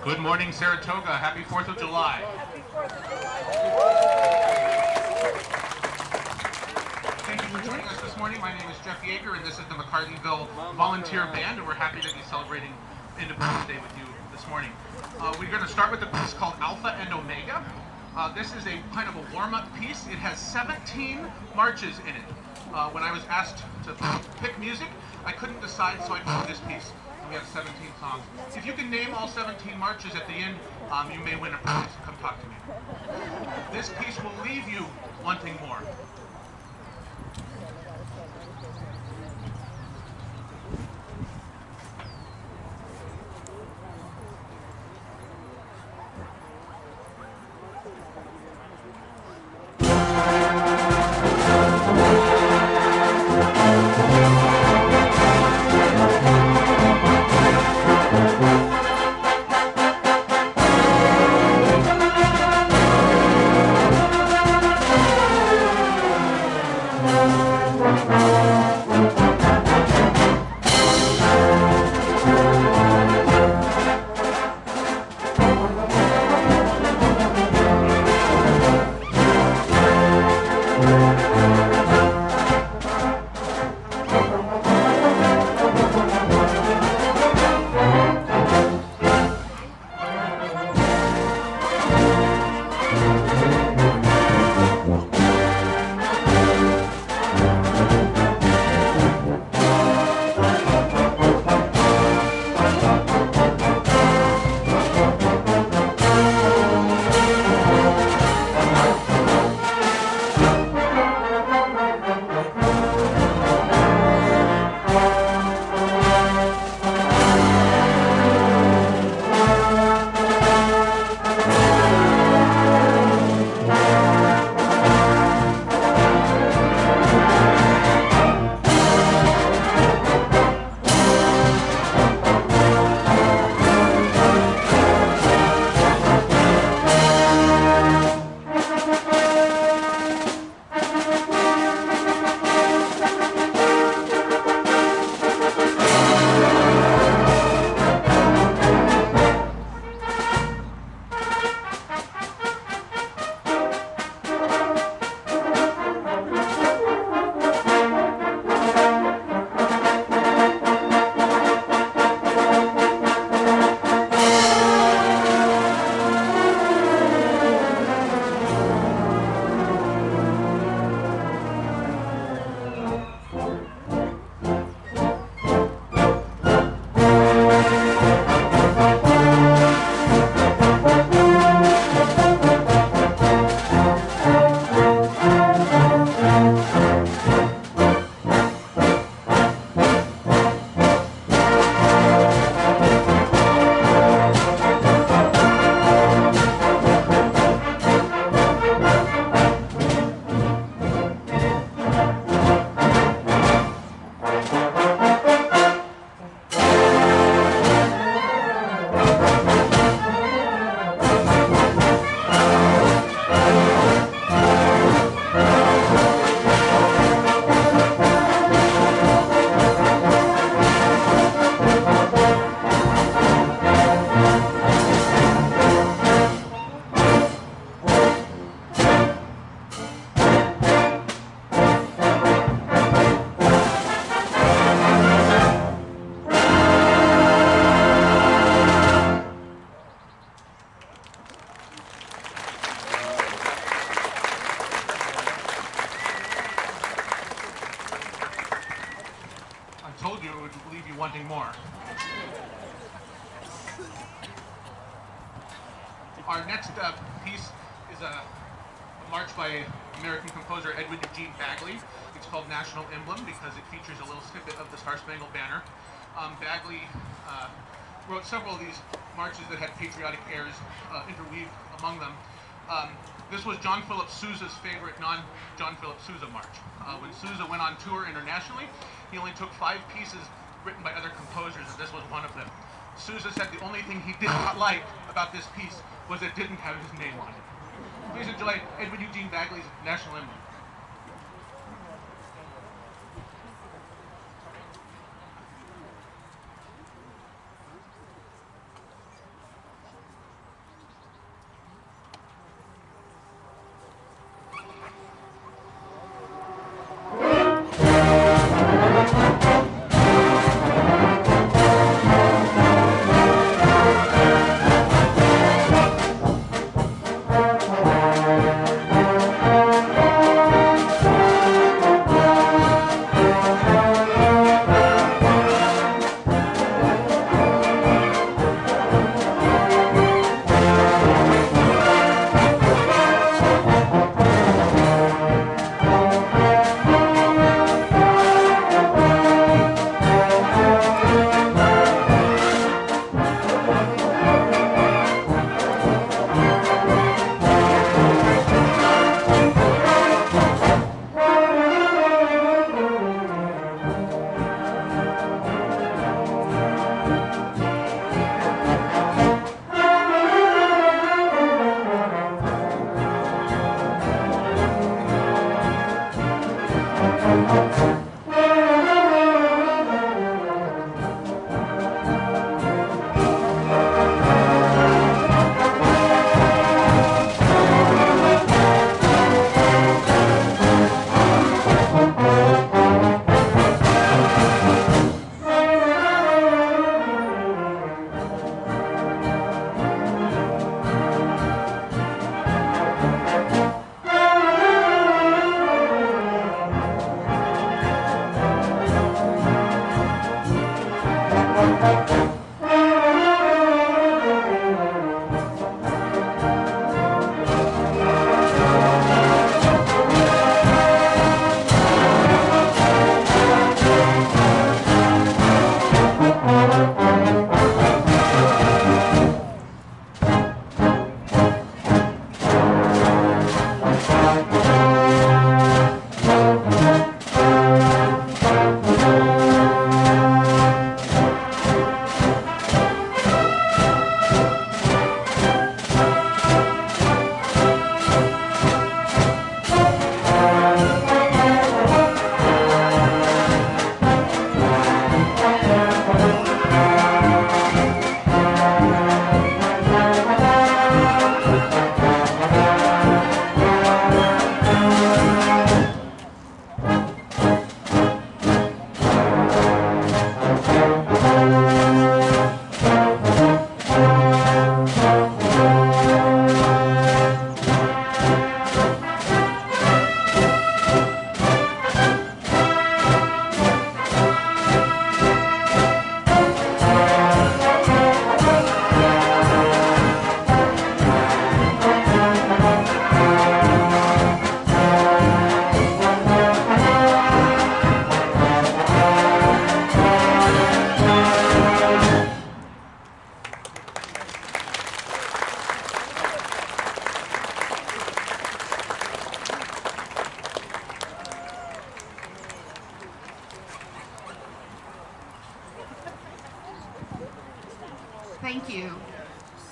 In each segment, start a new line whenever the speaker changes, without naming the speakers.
Good morning, Saratoga. Happy 4th of July.
Happy 4th of July.
Thank you for joining us this morning. My name is Jeff Yeager, and this is the McCartysville Volunteer Band, and we're happy to be celebrating Independence Day with you this morning. We're going to start with a piece called Alpha and Omega. This is a kind of a warm-up piece. It has 17 marches in it. When I was asked to pick music, I couldn't decide, so I picked this piece. We have 17 songs. If you can name all 17 marches at the end, you may win a prize. Come talk to me. This piece will leave you wanting more. Wanting more. Our next piece is a march by American composer Edward Eugene Bagley. It's called National Emblem because it features a little snippet of the Star Spangled Banner. Bagley wrote several of these marches that had patriotic airs interweaved among them. This was John Philip Sousa's favorite non-John Philip Sousa march. When Sousa went on tour internationally, he only took 5 pieces written by other composers, and this was one of them. Sousa said the only thing he did not like about this piece was it didn't have his name on it. Please enjoy Edward Eugene Bagley's National Emblem.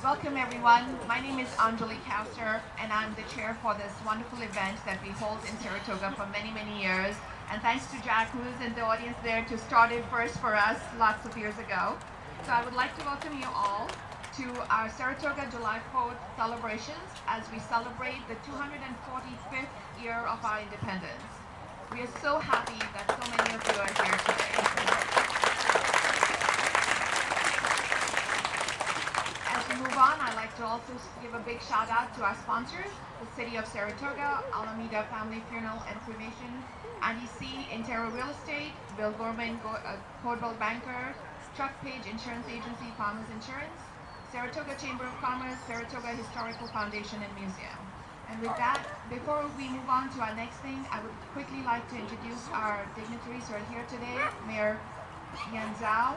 Welcome everyone. My name is Anjali Kauster and I'm the chair for this wonderful event that we hold in Saratoga for many, many years. And thanks to Jack, who is in the audience there, to start it first for us lots of years ago. So I would like to welcome you all to our Saratoga July 4th celebrations as we celebrate the 245th year of our independence. We are so happy that so many of you are here today. As we move on, I'd like to also give a big shout out to our sponsors, the City of Saratoga, Alameda Family Funeral and Cremation, Andy C. Intero Real Estate, Bill Gorman, Coldwell Banker, Chuck Page Insurance Agency, Farmers Insurance, Saratoga Chamber of Commerce, Saratoga Historical Foundation and Museum. And with that, before we move on to our next thing, I would quickly like to introduce our dignitaries who are here today. Mayor Yan Zhao,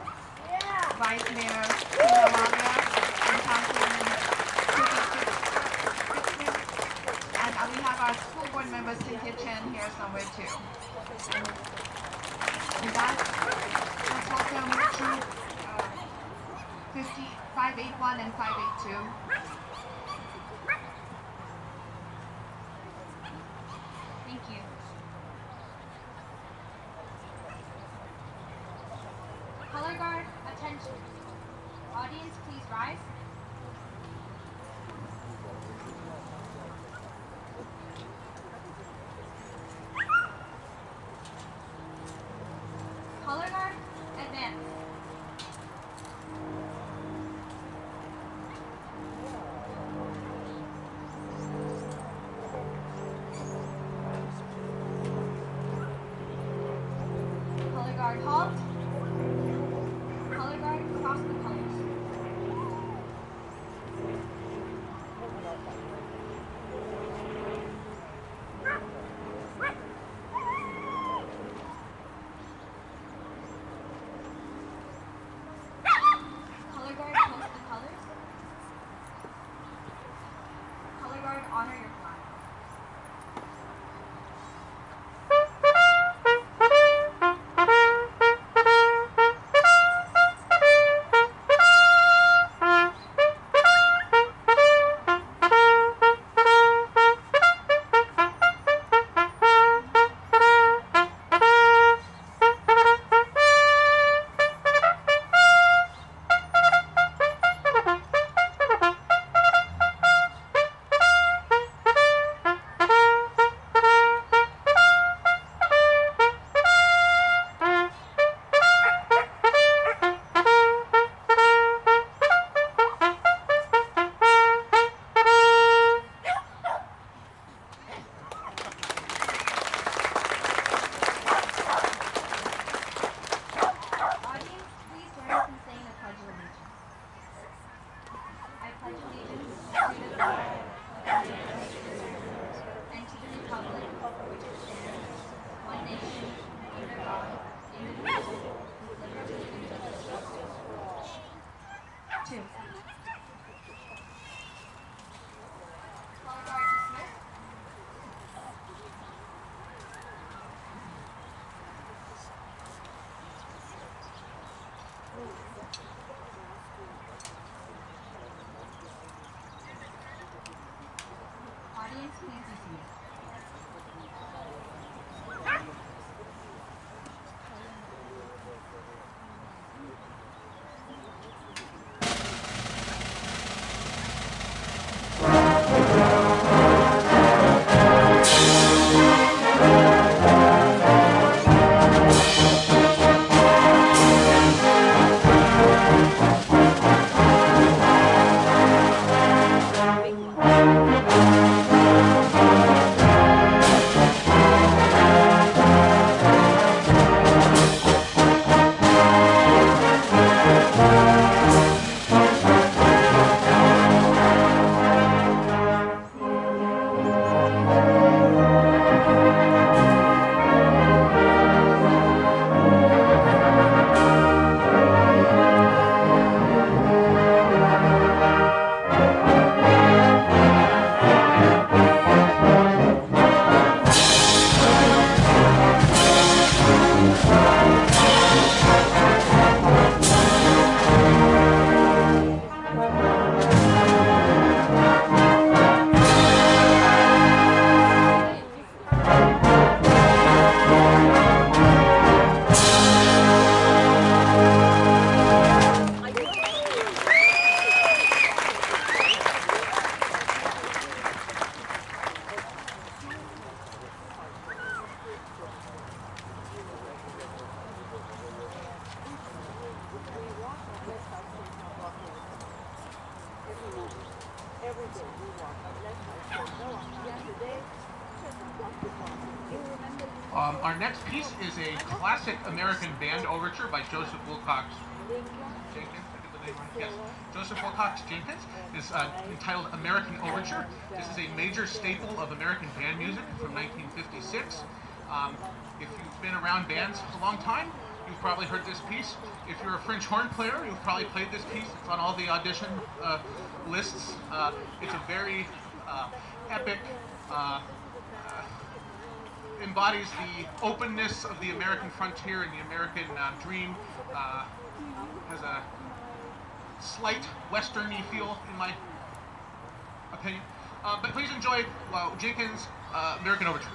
Vice Mayor Tina Malia, and Councilwoman Kitty. And we have our school board member Cynthia Chen here somewhere too. And with that, let's welcome Troop 581 and 582.
Thank you. Color guard, attention. Audience, please rise. Color guard, advance.
Our next piece is a classic American band overture by Joseph Wilcox Jenkins. I get the name right. Yes, Joseph Wilcox Jenkins is entitled American Overture. This is a major staple of American band music from 1956. If you've been around bands a long time, you've probably heard this piece. If you're a French horn player, you've probably played this piece. It's on all the audition lists. It's a very epic, embodies the openness of the American frontier and the American dream. Has a slight westerny feel, in my opinion. But please enjoy Jenkins' American Overture.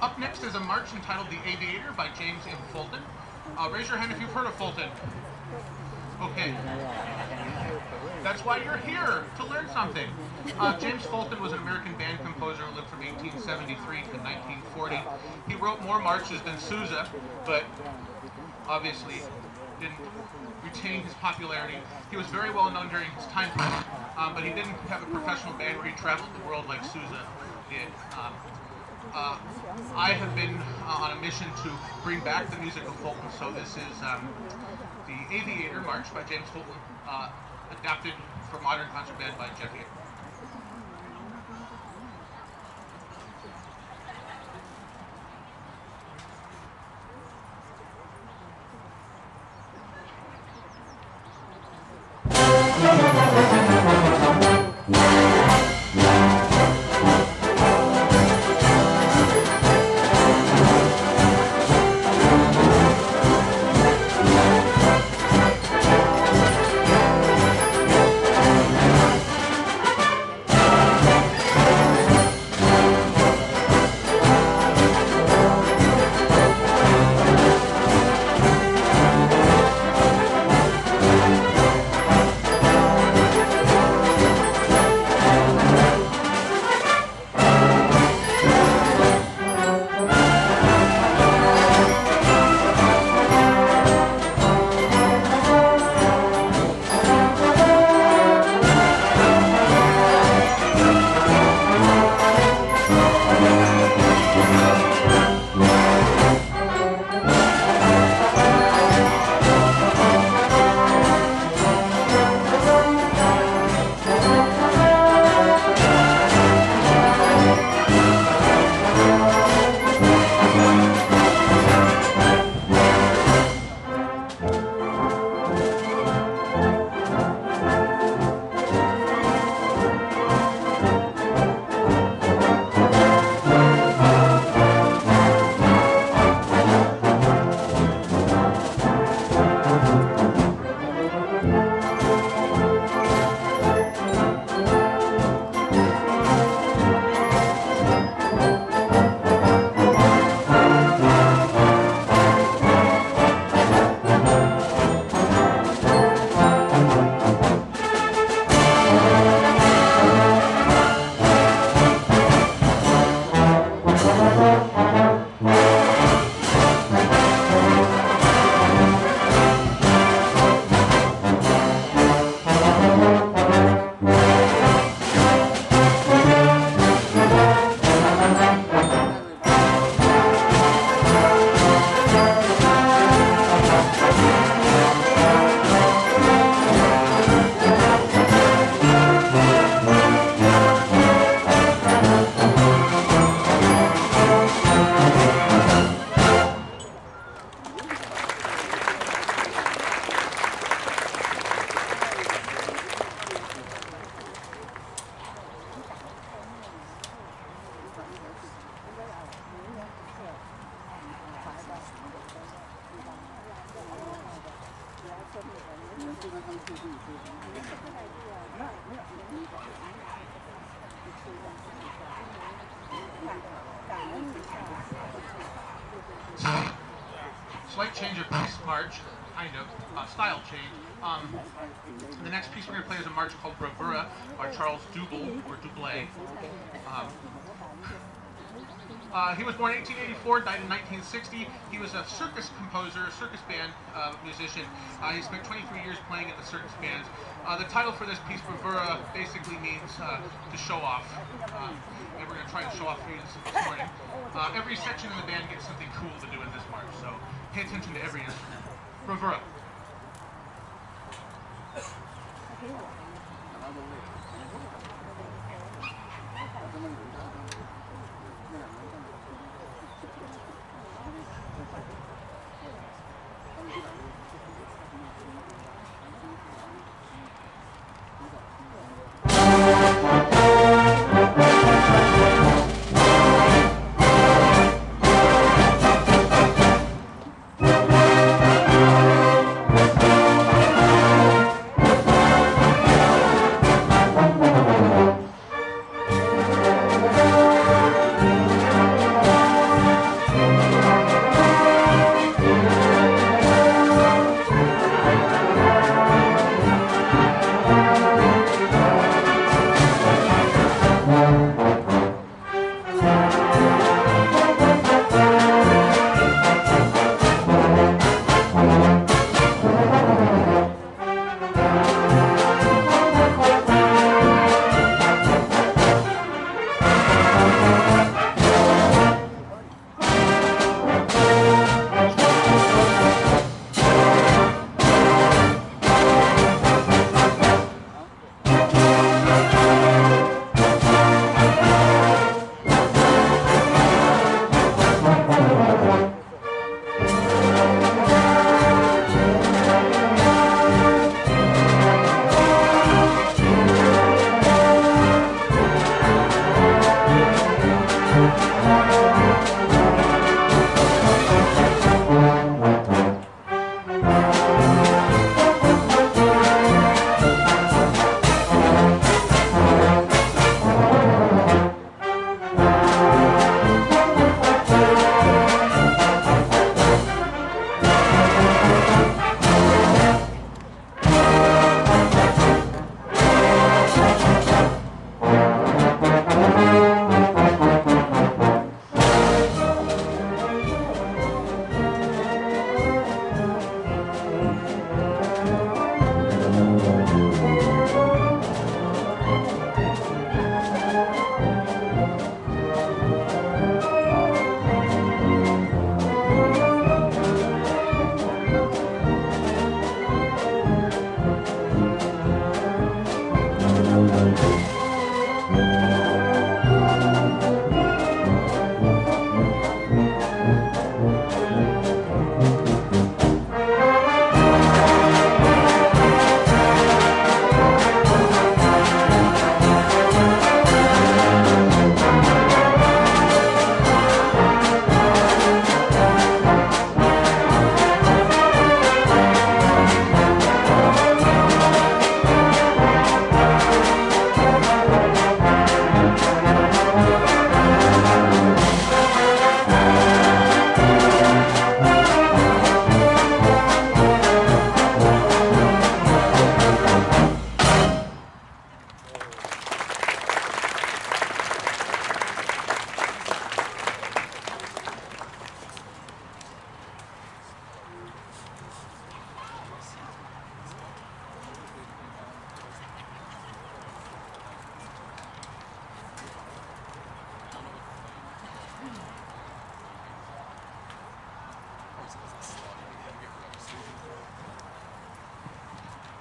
Up next is a march entitled The Aviator by James M. Fulton. Raise your hand if you've heard of Fulton. Okay. That's why you're here, to learn something. James Fulton was an American band composer who lived from 1873 to 1940. He wrote more marches than Sousa, but obviously didn't retain his popularity. He was very well known during his time, but he didn't have a professional band where he traveled the world like Sousa did. I have been on a mission to bring back the music of Fulton, so this is the Aviator March by James Fulton, adapted for modern concert band by Jeff Yeager. Slight change of pace march, kind of, style change. The next piece we're going to play is a march called Bravura by Charles Double, or Double. He was born in 1884, died in 1960. He was a circus composer, a circus band musician. He spent 23 years playing in the circus bands. The title for this piece, Bravura, basically means to show off. And we're going to try to show off for you this morning. Every section in the band gets something cool to do in this march, so pay attention to every instrument. Bravura.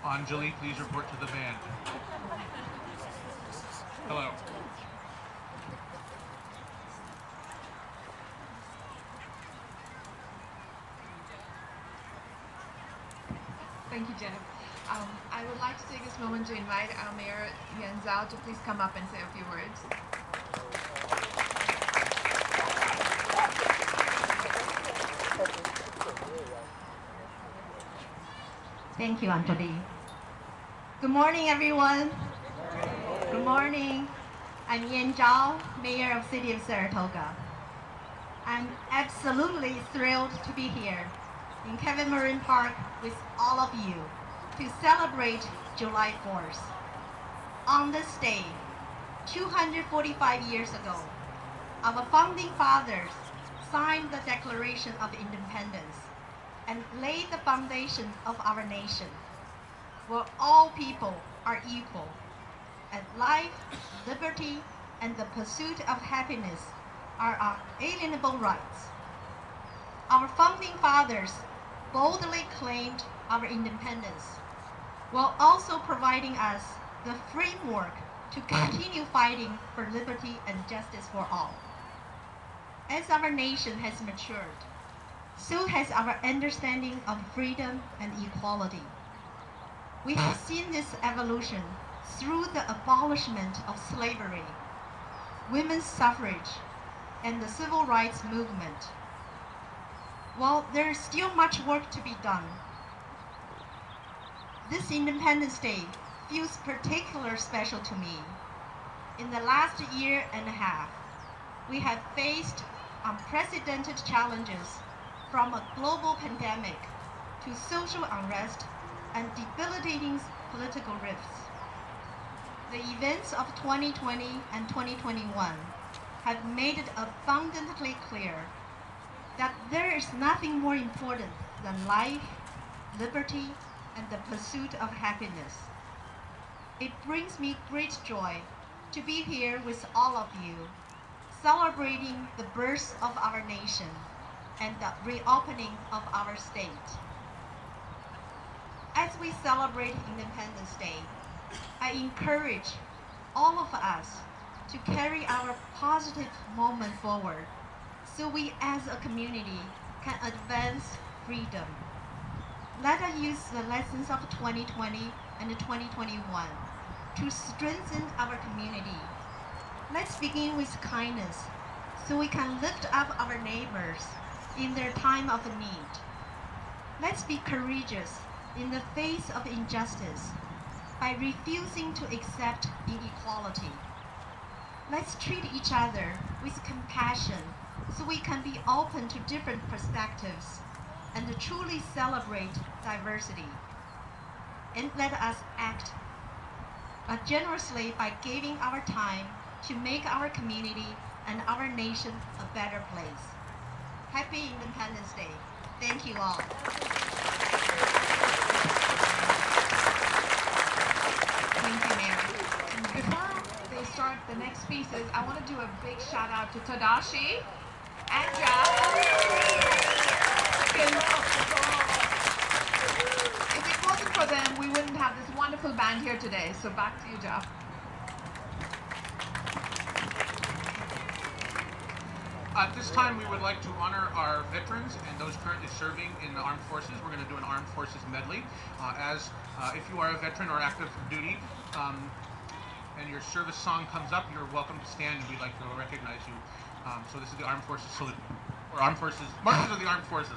Anjali, please report to the band. Hello.
Thank you, Jeff. I would like to take this moment to invite our Mayor Yuan Zhao to please come up and say a few words.
Thank you, Anjali. Good morning, everyone. Good morning. I'm Yuan Zhao, Mayor of City of Saratoga. I'm absolutely thrilled to be here in Kevin Marine Park with all of you to celebrate July 4th. On this day, 245 years ago, our founding fathers signed the Declaration of Independence and laid the foundation of our nation, where all people are equal, and life, liberty, and the pursuit of happiness are unalienable rights. Our founding fathers boldly claimed our independence, while also providing us the framework to continue fighting for liberty and justice for all. As our nation has matured, so has our understanding of freedom and equality. We have seen this evolution through the abolishment of slavery, women's suffrage, and the civil rights movement. While there is still much work to be done, this Independence Day feels particularly special to me. In the last year and a half, we have faced unprecedented challenges, from a global pandemic to social unrest and debilitating political rifts. The events of 2020 and 2021 have made it abundantly clear that there is nothing more important than life, liberty, and the pursuit of happiness. It brings me great joy to be here with all of you, celebrating the birth of our nation and the reopening of our state. As we celebrate Independence Day, I encourage all of us to carry our positive moment forward so we as a community can advance freedom. Let us use the lessons of 2020 and 2021 to strengthen our community. Let's begin with kindness so we can lift up our neighbors in their time of need. Let's be courageous in the face of injustice by refusing to accept inequality. Let's treat each other with compassion so we can be open to different perspectives and truly celebrate diversity. And let us act generously by giving our time to make our community and our nation a better place. Happy Independence Day. Thank you all.
Thank you, Mayor. Before they start the next pieces, I want to do a big shout out to Tadashi and Jeff. If it wasn't for them, we wouldn't have this wonderful band here today. So back to you, Jeff.
At this time, we would like to honor our veterans and those currently serving in the armed forces. We're going to do an armed forces medley. If you are a veteran or active duty, and your service song comes up, you're welcome to stand, and we'd like to recognize you. So this is the Armed Forces Salute, or Armed Forces, Marches of the Armed Forces.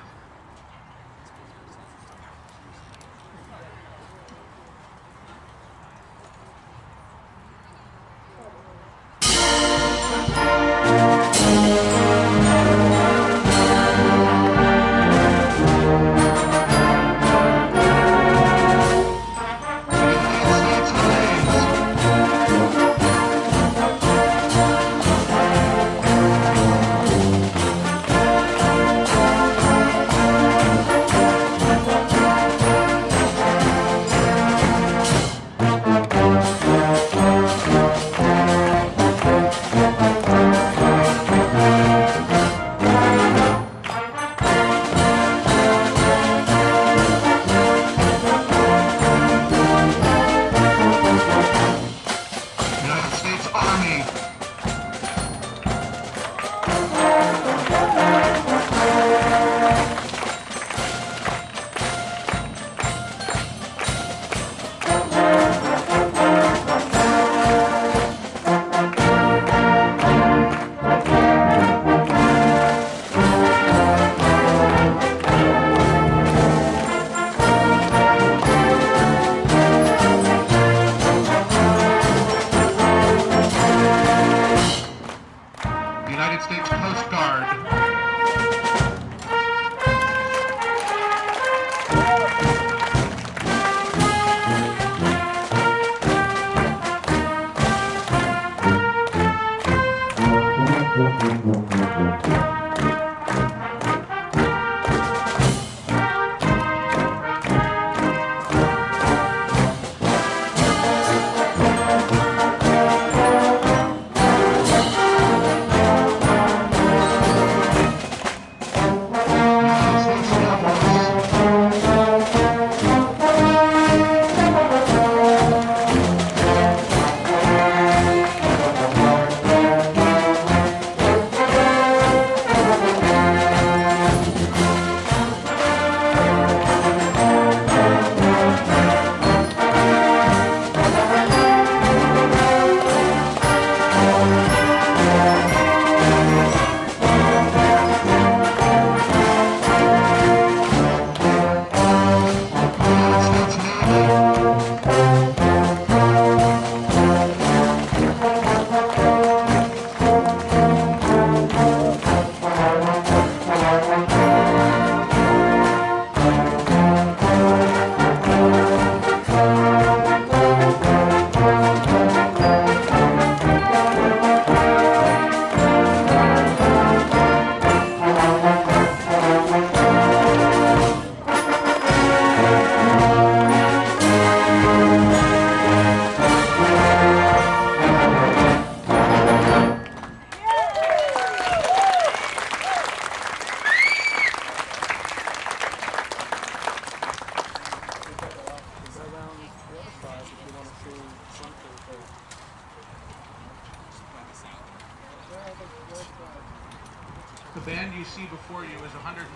The band you see before you is 119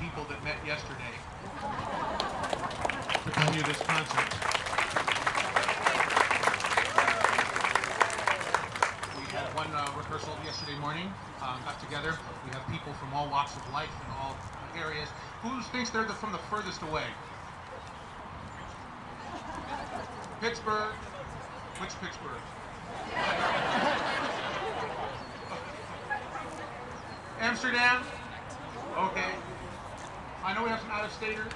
people that met yesterday to bring you this concert. We had one rehearsal yesterday morning, got together. We have people from all walks of life and all areas. Who thinks they're from the furthest away? Pittsburgh. Which Pittsburgh? Amsterdam? Okay. I know we have some out-of-staters.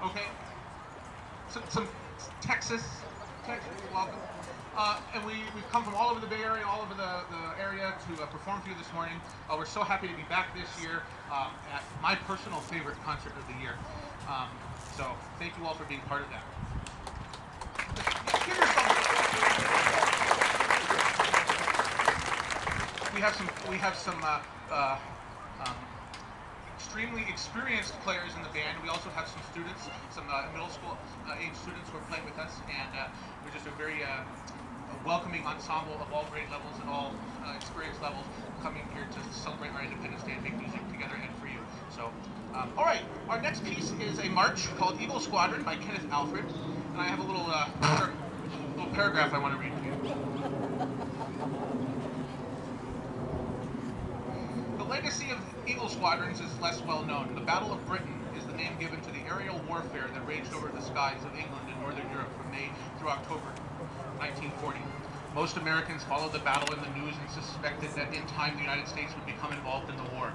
Okay. Some Texas, welcome. And we've come from all over the Bay Area, all over the area to perform for you this morning. We're so happy to be back this year at my personal favorite concert of the year. So thank you all for being part of that. Give yourself we have some extremely experienced players in the band. We also have some students, some middle school age students who are playing with us, and we're just a very welcoming ensemble of all grade levels and all experience levels coming here to celebrate our Independence Day and make music together and for you. So, all right, our next piece is a march called Eagle Squadron by Kenneth Alfred, and I have a little paragraph I want to read to you. The legacy of Eagle Squadrons is less well known. The Battle of Britain is the name given to the aerial warfare that raged over the skies of England and Northern Europe from May through October 1940. Most Americans followed the battle in the news and suspected that in time the United States would become involved in the war.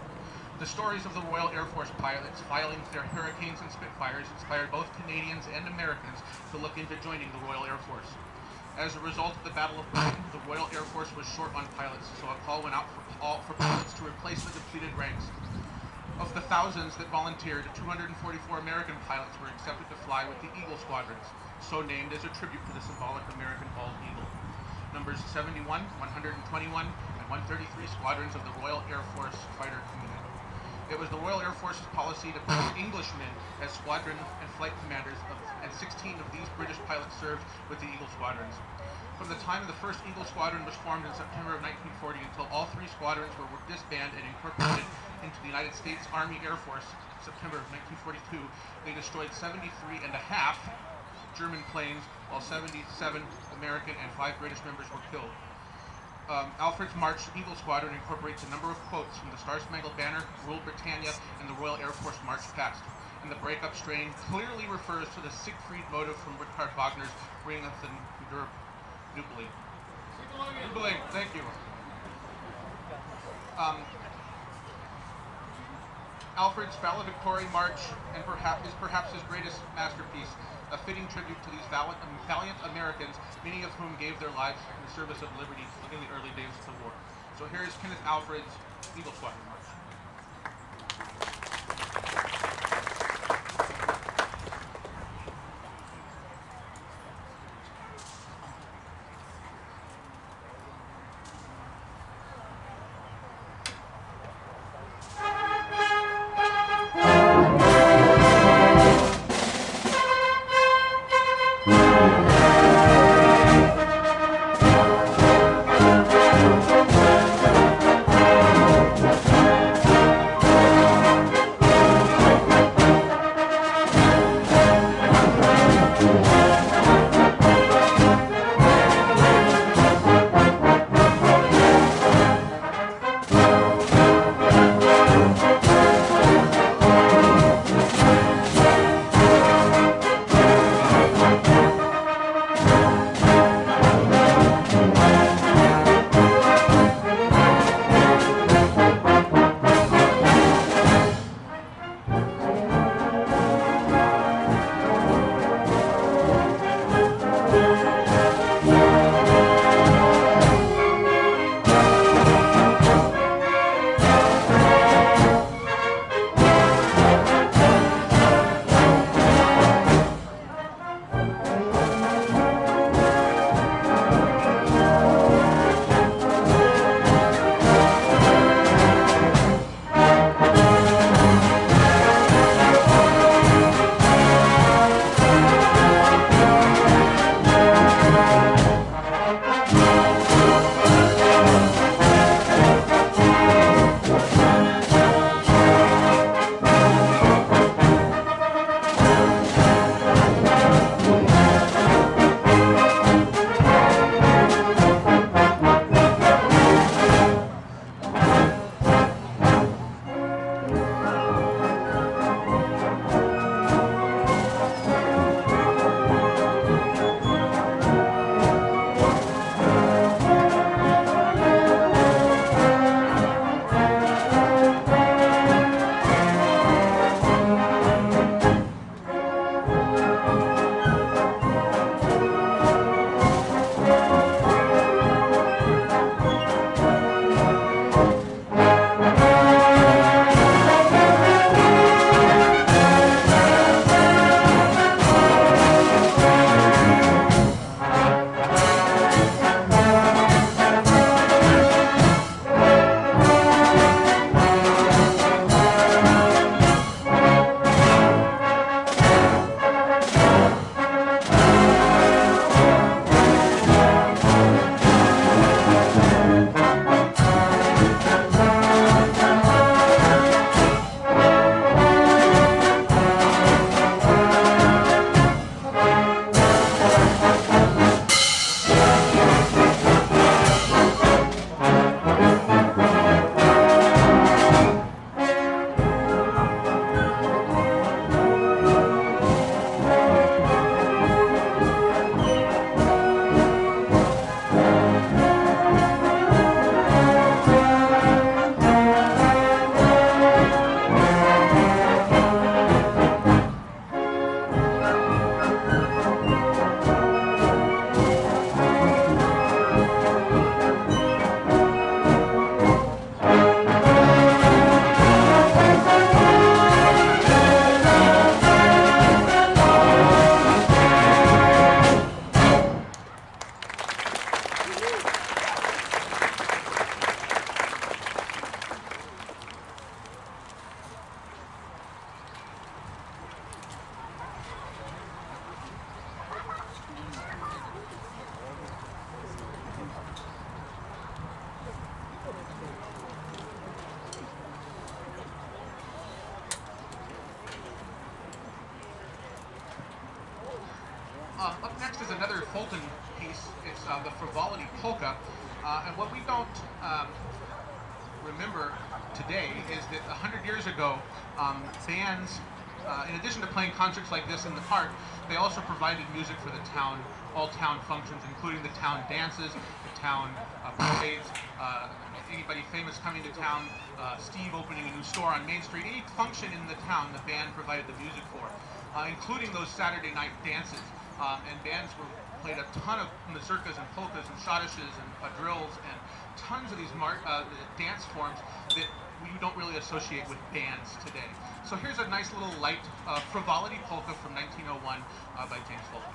The stories of the Royal Air Force pilots filing their Hurricanes and Spitfires inspired both Canadians and Americans to look into joining the Royal Air Force. As a result of the Battle of Britain, the Royal Air Force was short on pilots, so a call went out for pilots to replace the depleted ranks. Of the thousands that volunteered, 244 American pilots were accepted to fly with the Eagle Squadrons, so named as a tribute to the symbolic American bald eagle. Numbers 71, 121, and 133 squadrons of the Royal Air Force Fighter Command. It was the Royal Air Force's policy to post Englishmen as squadron and flight commanders, and 16 of these British pilots served with the Eagle Squadrons. From the time the first Eagle Squadron was formed in September of 1940 until all three squadrons were disbanded and incorporated into the United States Army Air Force, September of 1942, they destroyed 73 and a half German planes, while 77 American and 5 British members were killed. Alfred's March Eagle Squadron incorporates a number of quotes from the Star-Spangled Banner, Rule Britannia, and the Royal Air Force March Past. And the breakup strain clearly refers to the Siegfried motive from Richard Wagner's Ring of the Nibelung. Thank you. Alfred's valedictory march is perhaps his greatest masterpiece, a fitting tribute to these valiant Americans, many of whom gave their lives in the service of liberty in the early days of the war. So here is Kenneth Alfred's Eagle Squadron March. next is another Fulton piece. It's the Frivolity Polka. And what we don't remember today is that 100 years ago, bands, in addition to playing concerts like this in the park, they also provided music for the town, all town functions, including the town dances, the town parades, anybody famous coming to town, Steve opening a new store on Main Street, any function in the town the band provided the music for, including those Saturday night dances. And bands played a ton of mazurkas and polkas and schottisches and quadrilles and tons of these dance forms that we don't really associate with bands today. So here's a nice little light Frivolity Polka from 1901 by James Fulton.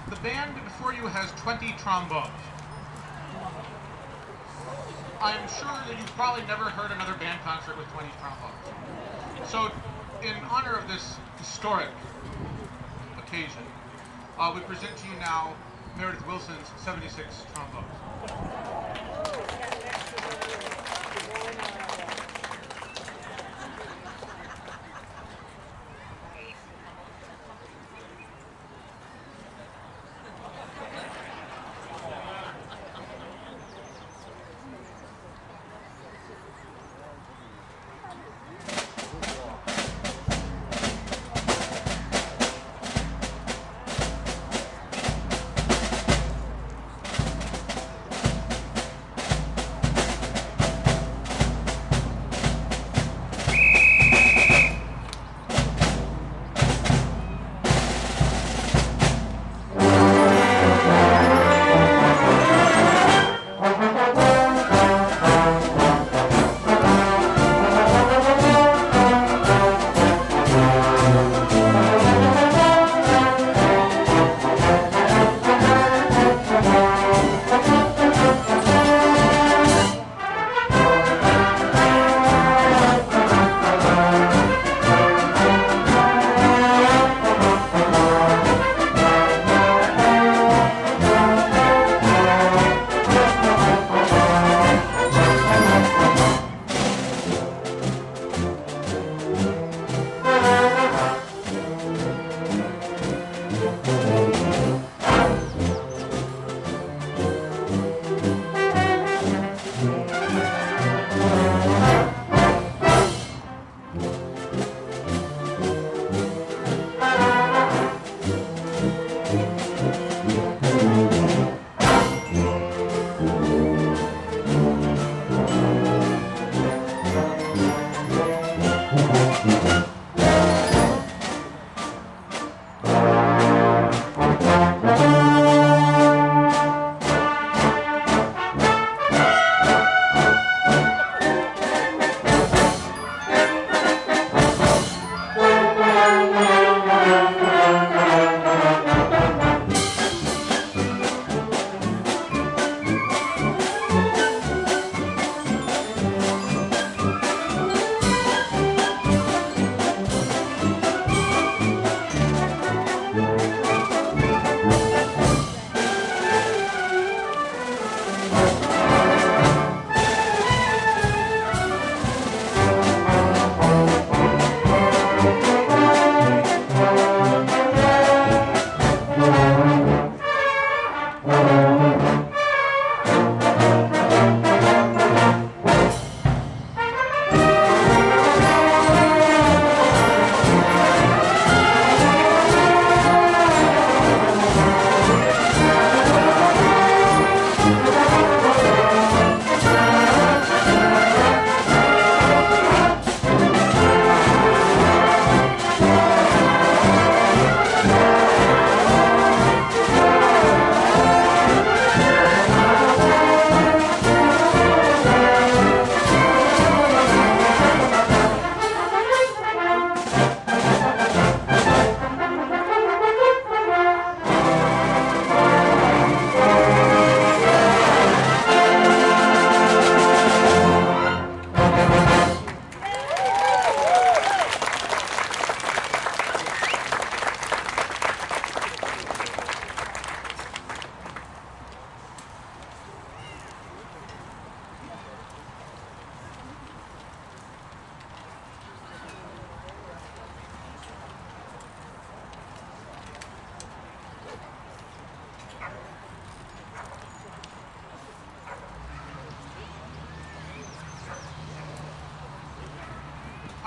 The band before you has 20 trombones. I'm sure that you've probably never heard another band concert with 20 trombones. So, in honor of this historic occasion, we present to you now Meredith Wilson's 76 trombones.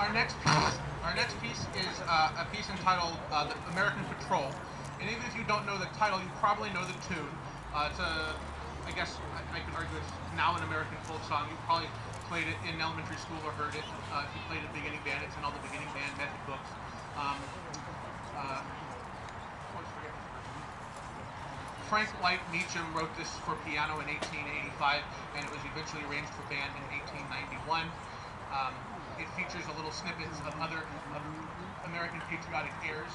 Our next piece is a piece entitled "The American Patrol," and even if you don't know the title, you probably know the tune. I guess I could argue it's now an American folk song. You probably played it in elementary school or heard it. If you played it beginning band, it's in all the beginning band method books. Frank White Meacham wrote this for piano in 1885, and it was eventually arranged for band in 1891. It features a little snippets of other American patriotic airs.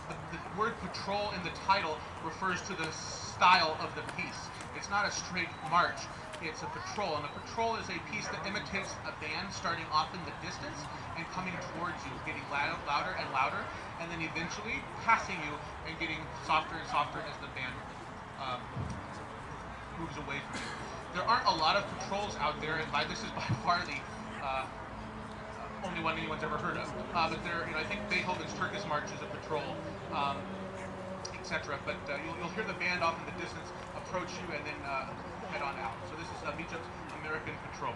The word patrol in the title refers to the style of the piece. It's not a straight march, it's a patrol, and a patrol is a piece that imitates a band starting off in the distance and coming towards you, getting louder and louder, and then eventually passing you and getting softer and softer as the band moves away from you. There aren't a lot of patrols out there, and this is by far the only one anyone's ever heard of. But I think Beethoven's Turkish March is a patrol, etc. But you'll hear the band off in the distance approach you and then head on out. So this is Meacham's American Patrol.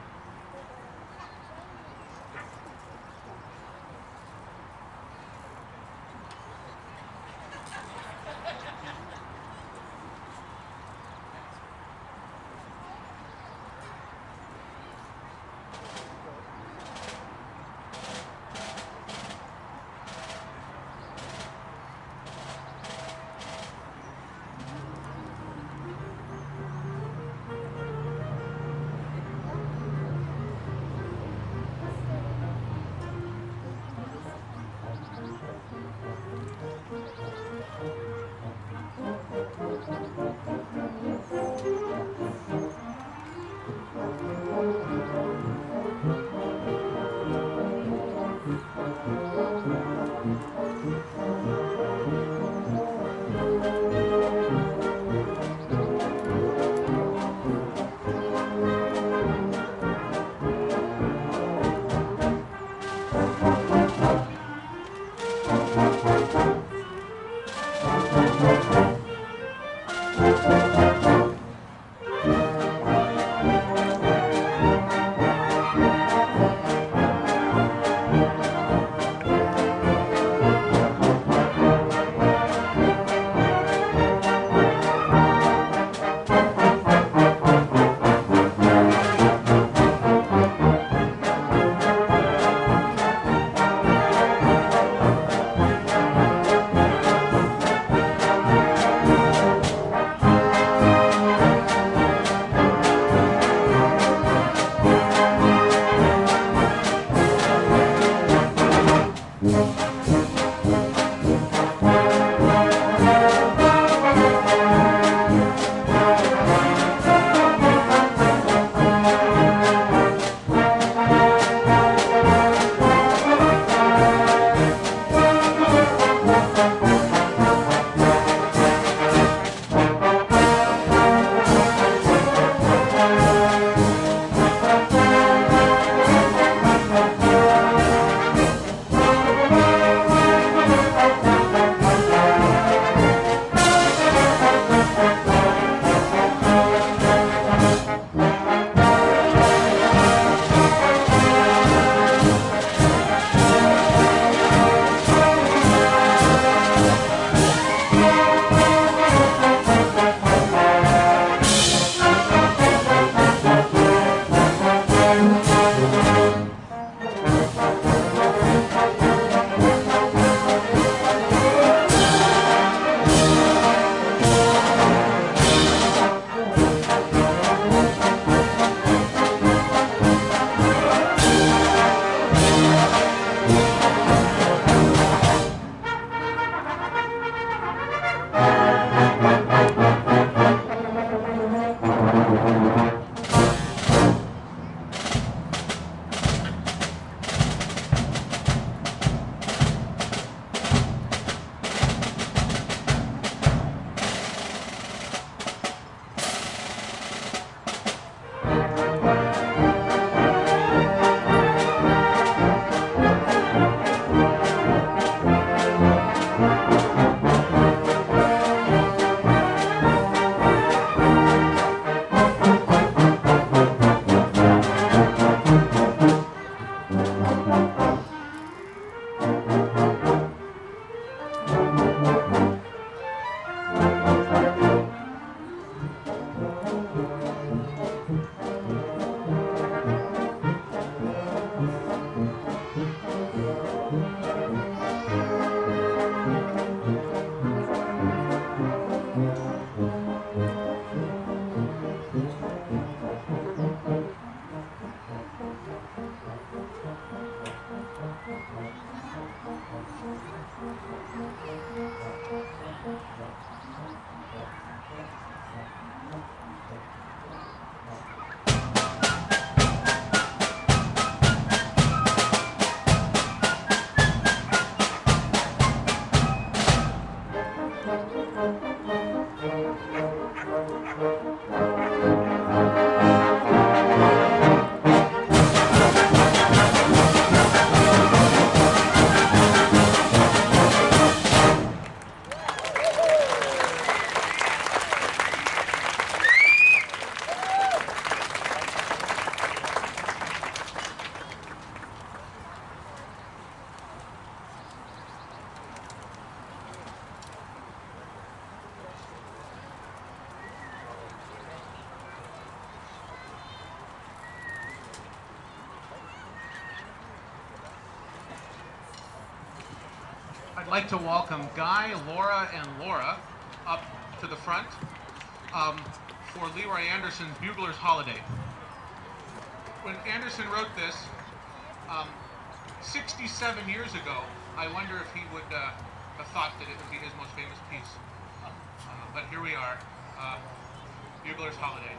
like to welcome Guy, Laura, and Laura up to the front for Leroy Anderson's Bugler's Holiday. When Anderson wrote this 67 years ago, I wonder if he would have thought that it would be his most famous piece. But here we are, Bugler's Holiday.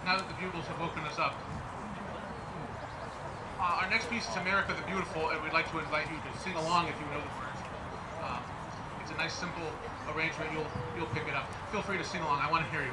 Now that the bugles have woken us up, our next piece is America the Beautiful, and we'd like to invite you to sing along if you know the words. It's a nice, simple arrangement. You'll pick it up. Feel free to sing along. I want to hear you.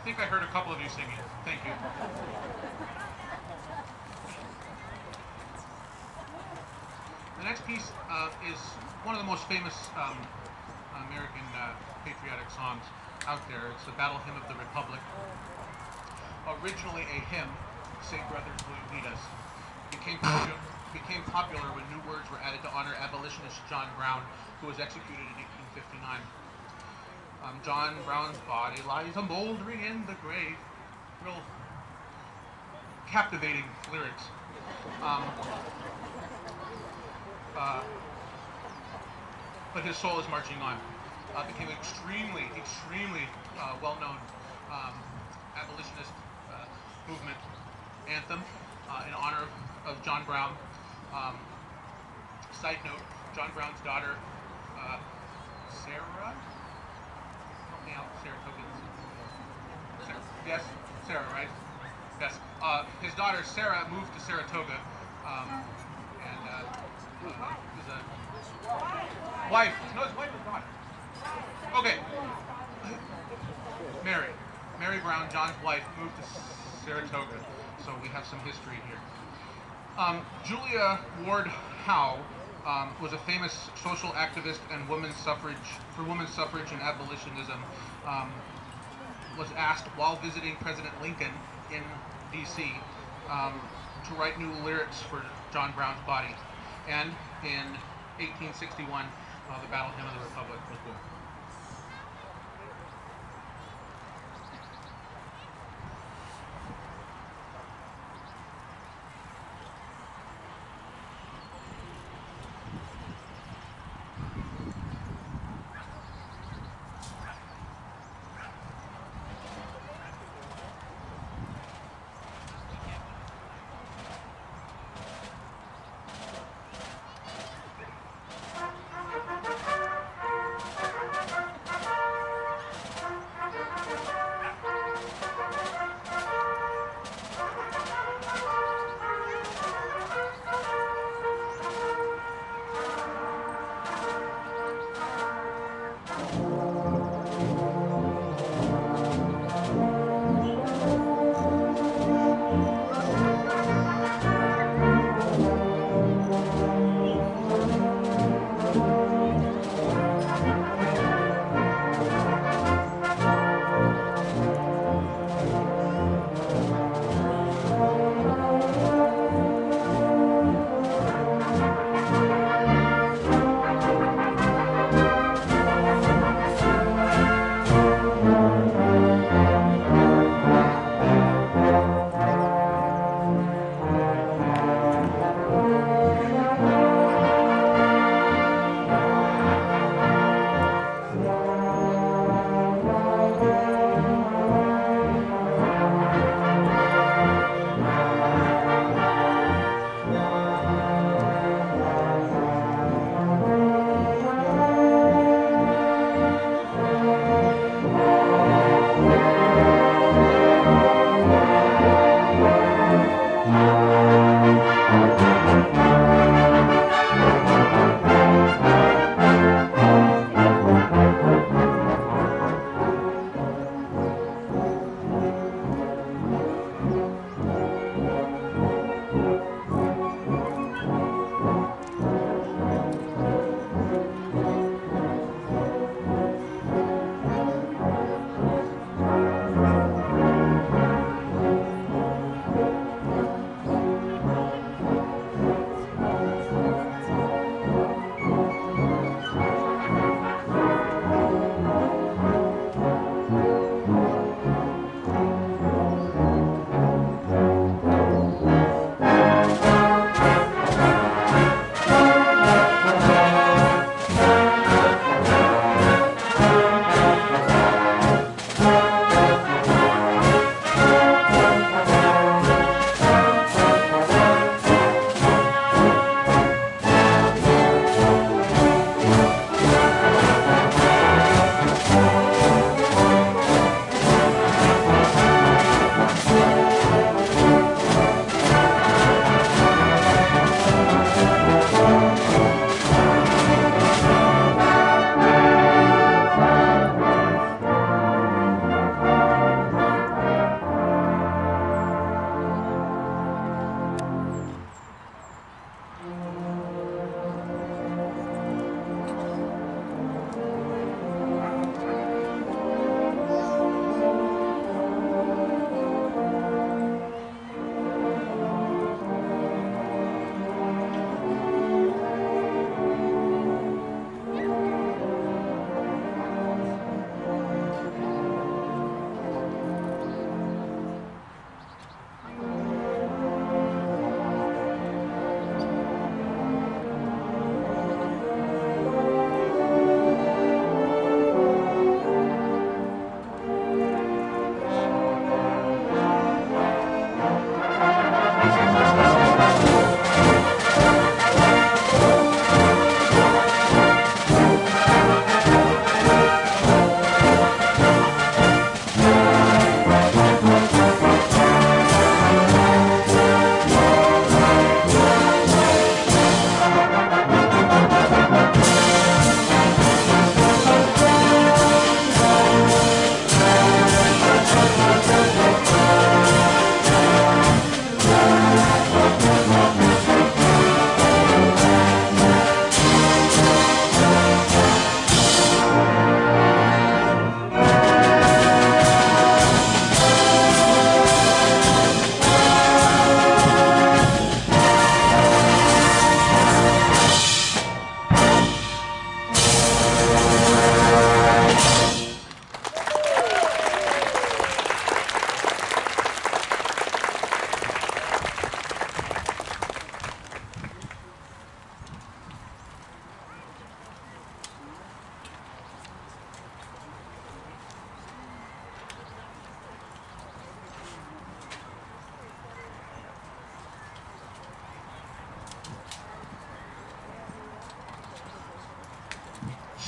think I heard a couple of you singing. Thank you. The next piece is one of the most famous American patriotic songs out there. It's the Battle Hymn of the Republic. Originally a hymn, Say Brothers Will You Lead Us, became popular when new words were added to honor abolitionist John Brown, who was executed in 1859. John Brown's body lies a moldering in the grave. Real captivating lyrics. But his soul is marching on. Became an extremely well-known abolitionist movement anthem in honor of John Brown. Side note, John Brown's daughter, Sarah? Help me out, Saratoga. Yes? Sarah, right? Yes. His daughter, Sarah, moved to Saratoga and is a wife. No, his wife or daughter. Okay. Mary Brown, John's wife, moved to Saratoga. So we have some history here. Julia Ward Howe was a famous social activist and women's suffrage and abolitionism. Was asked while visiting President Lincoln in D.C. To write new lyrics for John Brown's body. And in 1861, the Battle Hymn of the Republic was born.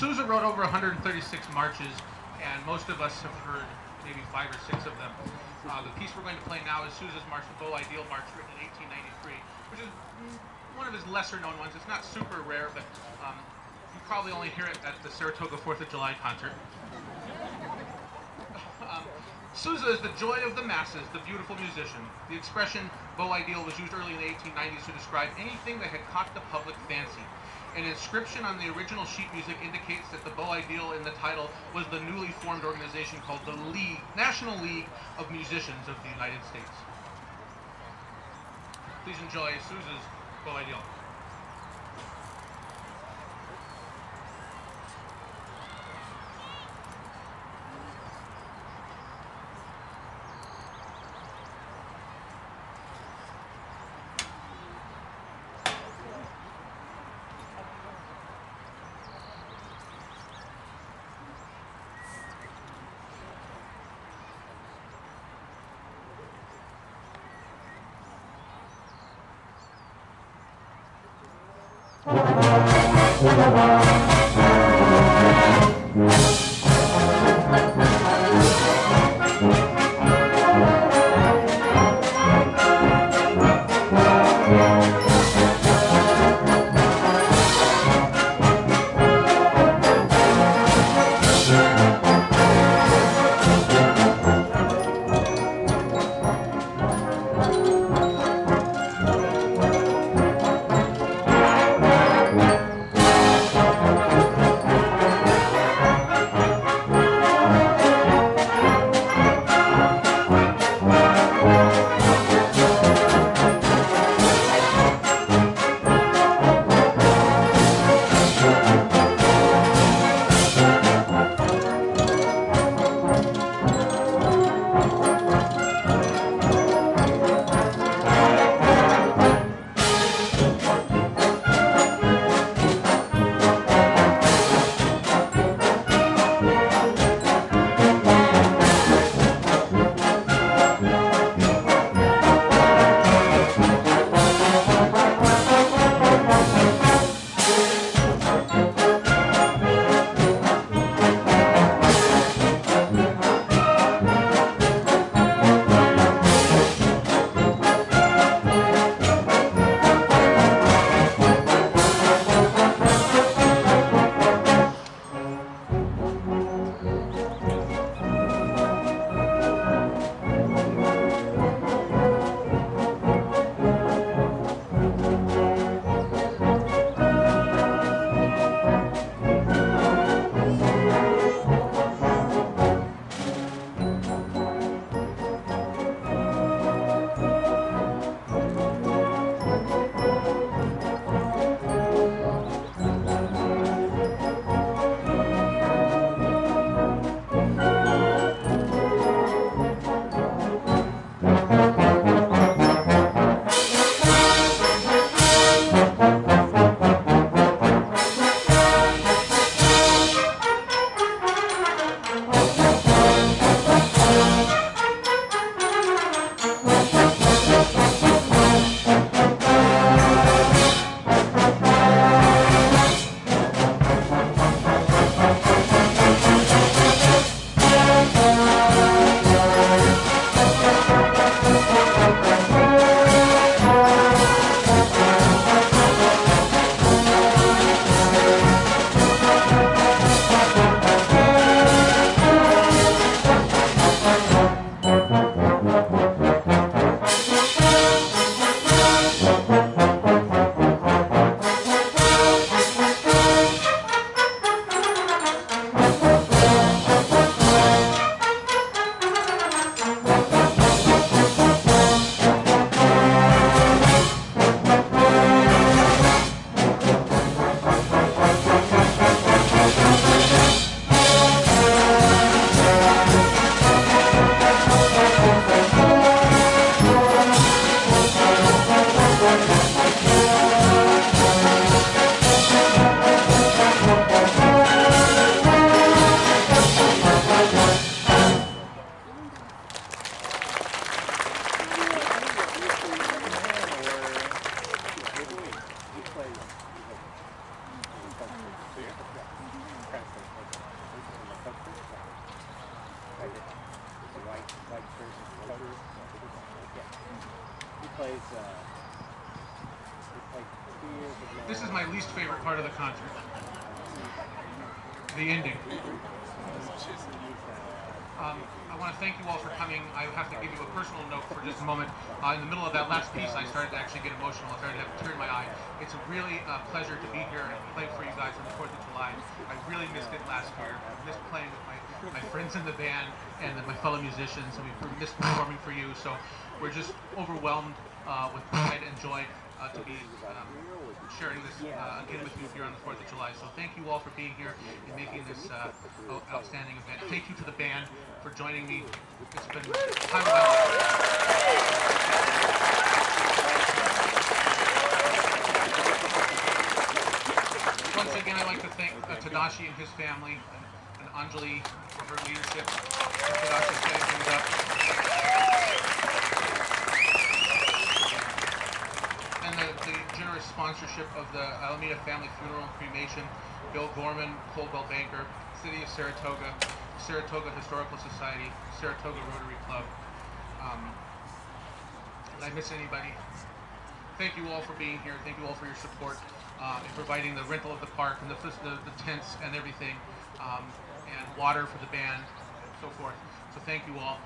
Sousa wrote over 136 marches, and most of us have heard maybe 5 or 6 of them. The piece we're going to play now is Sousa's March, the Beau Ideal March, written in 1893, which is one of his lesser known ones. It's not super rare, but you probably only hear it at the Saratoga 4th of July concert. Sousa is the joy of the masses, the beautiful musician. The expression Beau Ideal was used early in the 1890s to describe anything that had caught the public fancy. An inscription on the original sheet music indicates that the Beau Ideal in the title was the newly formed organization called the National League of Musicians of the United States. Please enjoy Sousa's Beau Ideal. This is my least favorite part of the concert. The ending. I want to thank you all for coming. I have to give you a personal note for just a moment. In the middle of that last piece, I started to actually get emotional. I started to have a tear in my eye. It's a really pleasure to be here and play for you guys on the 4th of July. I really missed it last year. I missed playing with my friends in the band and my fellow musicians, and we missed performing for you. So we're just overwhelmed with pride and joy to be sharing this again with you here on the 4th of July. So thank you all for being here and making this outstanding event. Thank you to the band for joining me. It's been time of my life. Once again, I'd like to thank Tadashi and his family and Anjali for her leadership. Tadashi setting things up. And the generous sponsorship of the Alameda Family Funeral and Cremation, Bill Gorman, Coldwell Banker, City of Saratoga, Saratoga Historical Society, Saratoga Rotary Club. Did I miss anybody? Thank you all for being here. Thank you all for your support in providing the rental of the park and the tents and everything, and water for the band and so forth. So thank you all.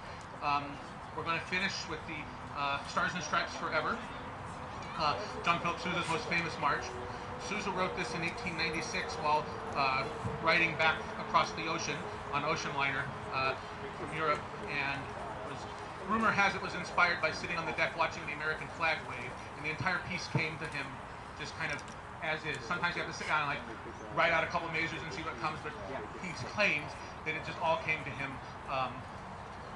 We're going to finish with the Stars and Stripes Forever. John Philip Sousa's most famous march. Sousa wrote this in 1896 while riding back across the ocean on ocean liner from Europe, and rumor has it was inspired by sitting on the deck watching the American flag wave, and the entire piece came to him just kind of as is. Sometimes you have to sit down and like write out a couple of measures and see what comes, but he claims that it just all came to him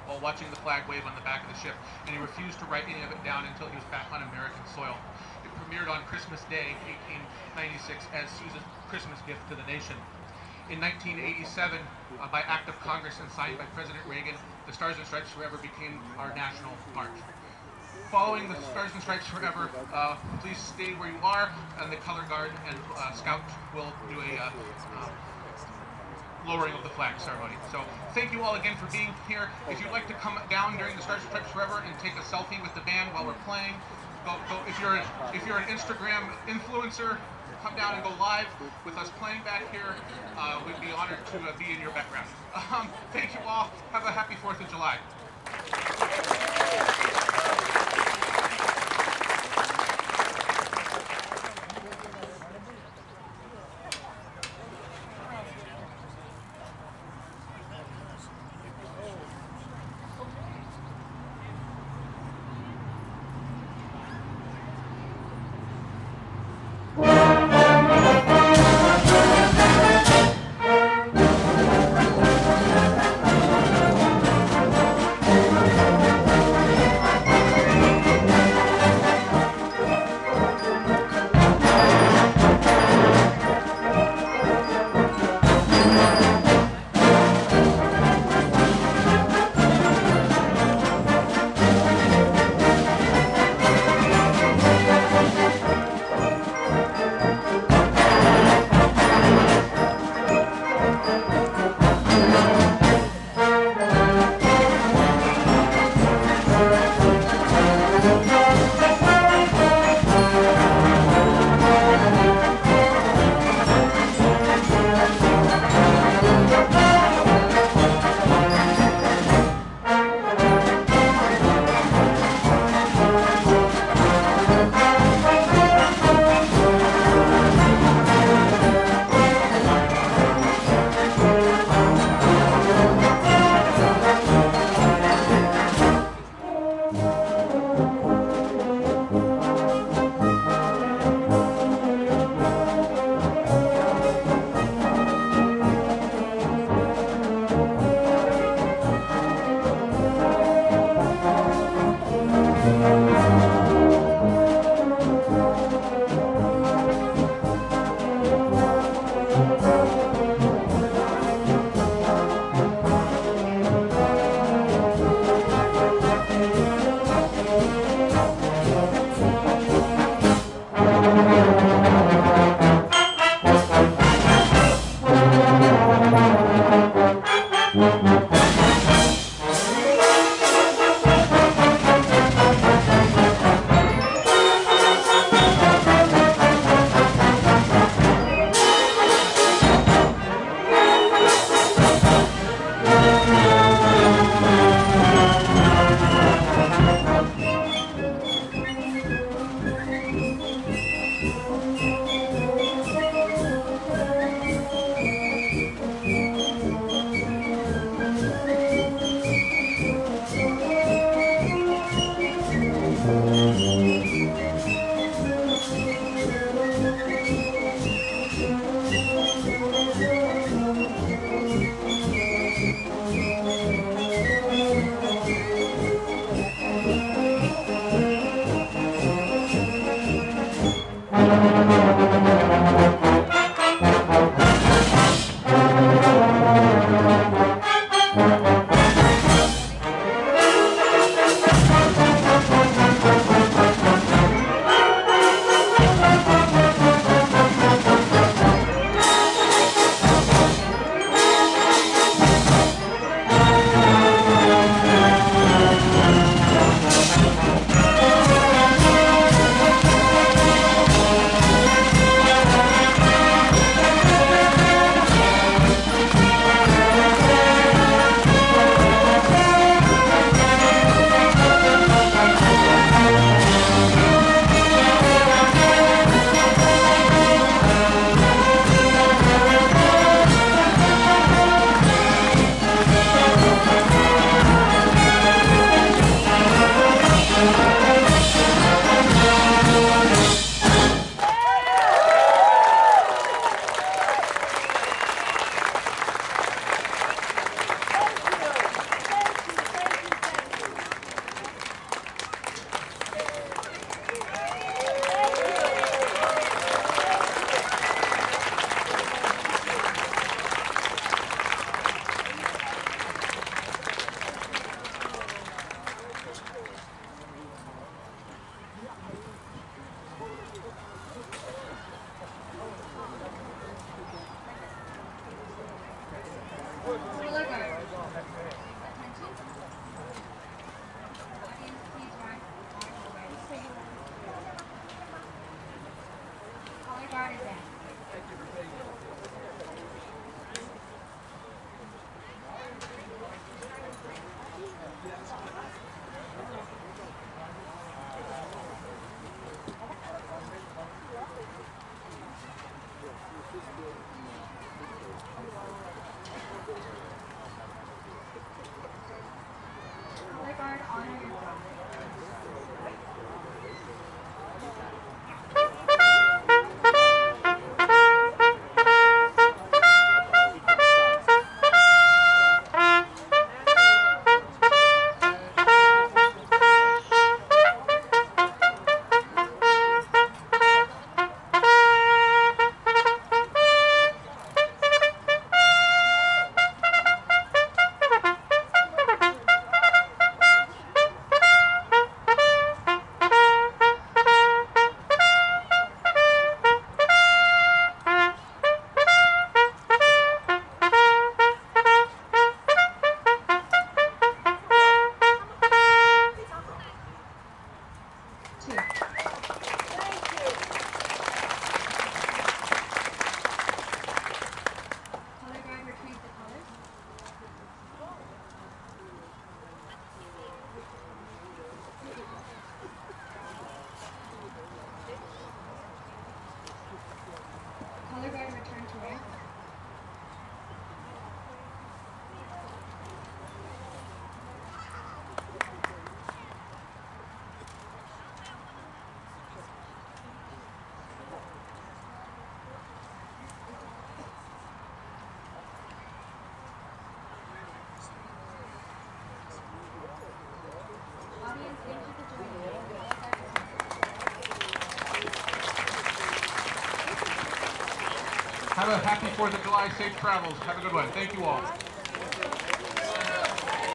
while watching the flag wave on the back of the ship, and he refused to write any of it down until he was back on American soil. It premiered on Christmas Day, 1896, as Sousa's Christmas gift to the nation. In 1987, by act of Congress and signed by President Reagan, the Stars and Stripes Forever became our national march. Following the Stars and Stripes Forever, please stay where you are, and the color guard and scout will do a lowering of the flag ceremony. So thank you all again for being here. If you'd like to come down during the Stars and Stripes Forever and take a selfie with the band while we're playing, go. If you're an Instagram influencer, come down and go live with us playing back here. We'd be honored to be in your background. Thank you all. Have a happy 4th of July.
Color guard. Attention. Audience, please rise. Color guard advance. Color guard, honor your job. Two. Color guard, retrieve the colors. Color guard, return to rank. Audience, thank you for joining me.
Have a happy 4th of July, safe travels. Have a good one. Thank you all.